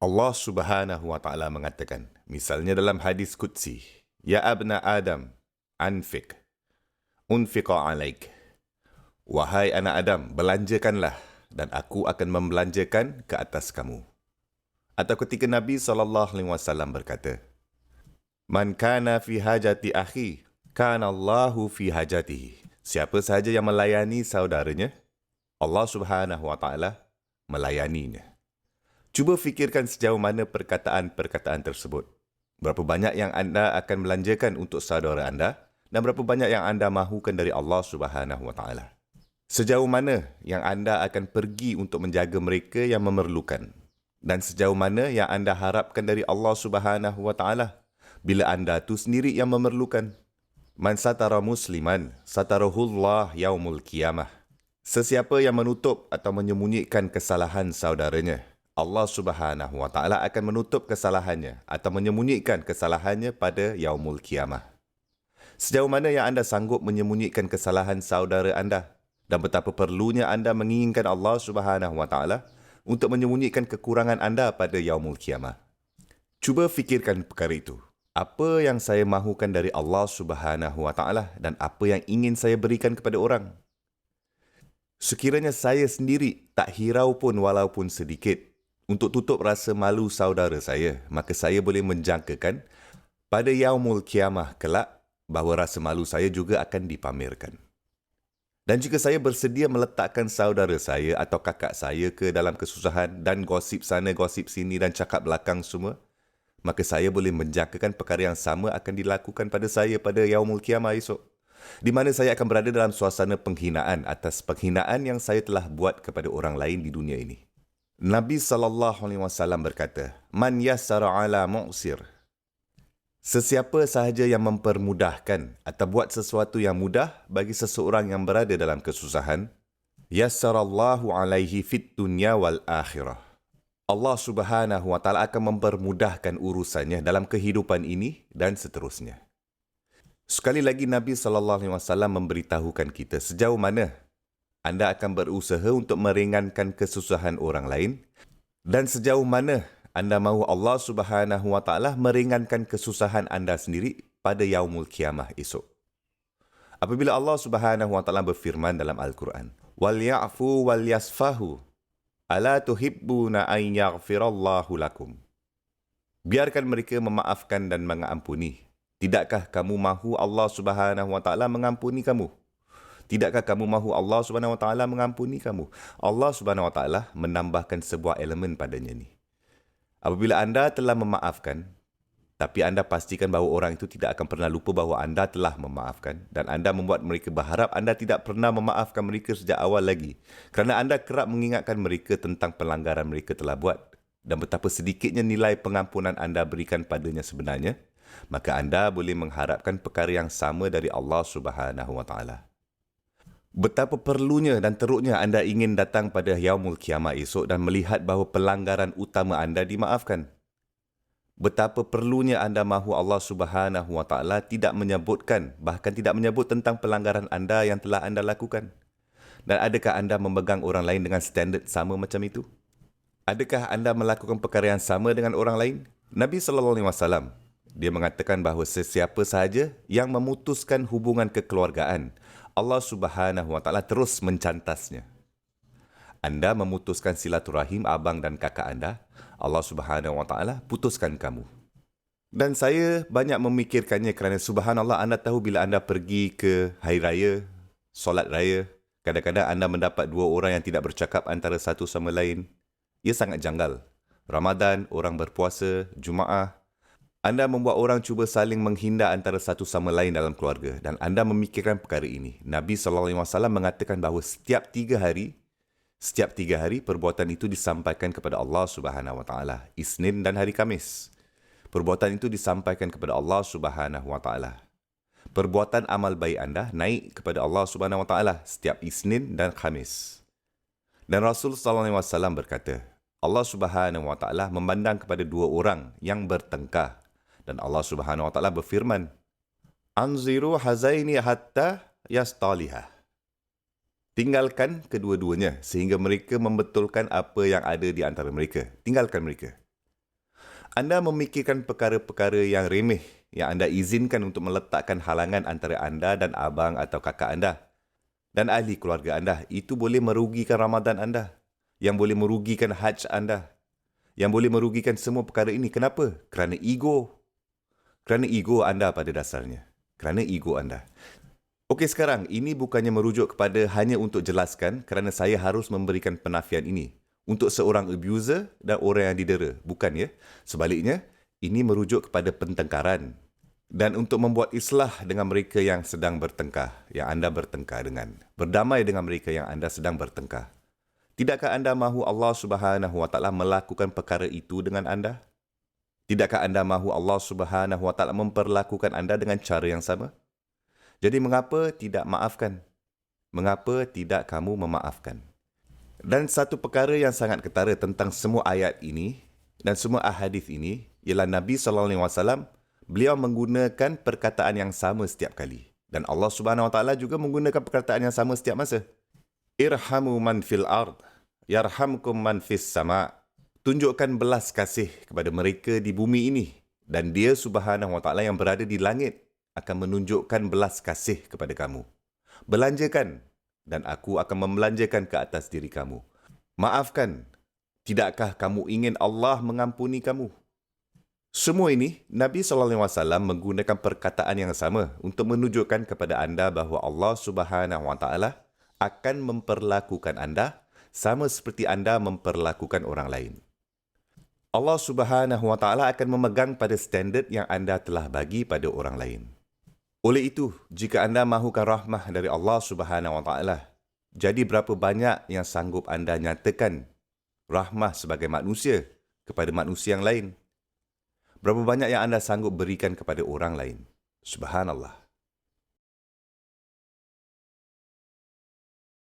Allah Subhanahu wa taala mengatakan, misalnya dalam hadis qudsi, ya abna Adam, anfiq, unfiqa alaik. Wahai anak Adam, belanjakanlah dan aku akan membelanjakan ke atas kamu. Atau ketika Nabi SAW berkata, man kana fi hajati akhi, kana Allahu fi hajatihi. Siapa sahaja yang melayani saudaranya, Allah Subhanahu wa taala melayaninya. Cuba fikirkan sejauh mana perkataan-perkataan tersebut. Berapa banyak yang anda akan belanjakan untuk saudara anda dan berapa banyak yang anda mahukan dari Allah Subhanahu wa taala. Sejauh mana yang anda akan pergi untuk menjaga mereka yang memerlukan dan sejauh mana yang anda harapkan dari Allah Subhanahu wa taala bila anda tu sendiri yang memerlukan. Man satara musliman satarahullah yaumul qiyamah. Sesiapa yang menutup atau menyembunyikan kesalahan saudaranya, Allah Subhanahu wa taala akan menutup kesalahannya atau menyembunyikan kesalahannya pada yaumul qiyamah. Sejauh mana yang anda sanggup menyembunyikan kesalahan saudara anda dan betapa perlunya anda menginginkan Allah Subhanahu wa taala untuk menyembunyikan kekurangan anda pada yaumul qiyamah. Cuba fikirkan perkara itu. Apa yang saya mahukan dari Allah Subhanahu wa taala dan apa yang ingin saya berikan kepada orang? Sekiranya saya sendiri tak hirau pun walaupun sedikit untuk tutup rasa malu saudara saya, maka saya boleh menjangkakan pada yaumul qiyamah kelak bahawa rasa malu saya juga akan dipamerkan. Dan jika saya bersedia meletakkan saudara saya atau kakak saya ke dalam kesusahan dan gosip sana, gosip sini dan cakap belakang semua, maka saya boleh menjangkakan perkara yang sama akan dilakukan pada saya pada yaumul qiyamah esok, di mana saya akan berada dalam suasana penghinaan atas penghinaan yang saya telah buat kepada orang lain di dunia ini. Nabi SAW berkata, man yassara ala mu'sir. Sesiapa sahaja yang mempermudahkan atau buat sesuatu yang mudah bagi seseorang yang berada dalam kesusahan, yassarallahu alaihi fit dunya wal akhirah. Allah Subhanahu wa taala akan mempermudahkan urusannya dalam kehidupan ini dan seterusnya. Sekali lagi Nabi SAW memberitahukan kita sejauh mana anda akan berusaha untuk meringankan kesusahan orang lain dan sejauh mana anda mahu Allah Subhanahu wa taala meringankan kesusahan anda sendiri pada yaumul qiyamah esok. Apabila Allah Subhanahu wa taala berfirman dalam Al-Quran, wal ya'fu wal yasfahu ala tuhibbuna an yaghfirallahu lakum. Biarkan mereka memaafkan dan mengampuni. Tidakkah kamu mahu Allah Subhanahu wa taala mengampuni kamu? Tidakkah kamu mahu Allah Subhanahu wa taala mengampuni kamu? Allah Subhanahu wa taala menambahkan sebuah elemen padanya ni. Apabila anda telah memaafkan, tapi anda pastikan bahawa orang itu tidak akan pernah lupa bahawa anda telah memaafkan dan anda membuat mereka berharap anda tidak pernah memaafkan mereka sejak awal lagi kerana anda kerap mengingatkan mereka tentang pelanggaran mereka telah buat dan betapa sedikitnya nilai pengampunan anda berikan padanya sebenarnya, maka anda boleh mengharapkan perkara yang sama dari Allah Subhanahu wa taala. Betapa perlunya dan teruknya anda ingin datang pada yaumul qiyamah esok dan melihat bahawa pelanggaran utama anda dimaafkan. Betapa perlunya anda mahu Allah Subhanahu wa taala tidak menyebutkan, bahkan tidak menyebut tentang pelanggaran anda yang telah anda lakukan. Dan adakah anda memegang orang lain dengan standard sama macam itu? Adakah anda melakukan perkara yang sama dengan orang lain? Nabi SAW, dia mengatakan bahawa sesiapa sahaja yang memutuskan hubungan kekeluargaan, Allah Subhanahu wa taala terus mencantasnya. Anda memutuskan silaturahim abang dan kakak anda, Allah Subhanahu wa taala putuskan kamu. Dan saya banyak memikirkannya kerana subhanallah, anda tahu bila anda pergi ke hari raya, solat raya, kadang-kadang anda mendapat dua orang yang tidak bercakap antara satu sama lain. Ia sangat janggal. Ramadan, orang berpuasa, Jumaat, anda membuat orang cuba saling menghindar antara satu sama lain dalam keluarga dan anda memikirkan perkara ini. Nabi SAW mengatakan bahawa setiap 3 hari perbuatan itu disampaikan kepada Allah Subhanahu wa taala. Isnin dan hari Khamis. Perbuatan itu disampaikan kepada Allah Subhanahu wa taala. Perbuatan amal baik anda naik kepada Allah Subhanahu wa taala setiap Isnin dan Khamis. Dan Rasul SAW berkata, Allah Subhanahu wa taala memandang kepada dua orang yang bertengkar. Dan Allah Subhanahu wa taala berfirman, anziru hazaini hatta yastaliha. Tinggalkan kedua-duanya sehingga mereka membetulkan apa yang ada di antara mereka. Tinggalkan mereka. Anda memikirkan perkara-perkara yang remeh yang anda izinkan untuk meletakkan halangan antara anda dan abang atau kakak anda dan ahli keluarga anda. Itu boleh merugikan Ramadan anda, yang boleh merugikan haj anda, yang boleh merugikan semua perkara ini. Kenapa? Kerana ego. Kerana ego anda pada dasarnya. Kerana ego anda. Okey, sekarang ini bukannya merujuk kepada hanya untuk jelaskan kerana saya harus memberikan penafian ini untuk seorang abuser dan orang yang didera. Bukan ya. Sebaliknya, ini merujuk kepada pentengkaran dan untuk membuat islah dengan mereka yang sedang bertengkar, yang anda bertengkar dengan. Berdamai dengan mereka yang anda sedang bertengkar. Tidakkah anda mahu Allah Subhanahu Wa Taala melakukan perkara itu dengan anda? Tidakkah anda mahu Allah Subhanahu Wa Taala memperlakukan anda dengan cara yang sama? Jadi mengapa tidak maafkan? Mengapa tidak kamu memaafkan? Dan satu perkara yang sangat ketara tentang semua ayat ini dan semua ahadith ini ialah Nabi SAW, beliau menggunakan perkataan yang sama setiap kali. Dan Allah Subhanahu Wa Taala juga menggunakan perkataan yang sama setiap masa. Irhamu man fil ard, yarhamkum man fis sama. Tunjukkan belas kasih kepada mereka di bumi ini dan Dia Subhanahu Wa Taala yang berada di langit akan menunjukkan belas kasih kepada kamu. Belanjakan dan aku akan membelanjakan ke atas diri kamu. Maafkan. Tidakkah kamu ingin Allah mengampuni kamu? Semua ini, Nabi SAW menggunakan perkataan yang sama untuk menunjukkan kepada anda bahawa Allah Subhanahu Wa Taala akan memperlakukan anda sama seperti anda memperlakukan orang lain. Allah Subhanahu Wa Taala akan memegang pada standard yang anda telah bagi pada orang lain. Oleh itu, jika anda mahukan rahmah dari Allah Subhanahu Wa Taala, jadi berapa banyak yang sanggup anda nyatakan rahmah sebagai manusia kepada manusia yang lain? Berapa banyak yang anda sanggup berikan kepada orang lain? Subhanallah.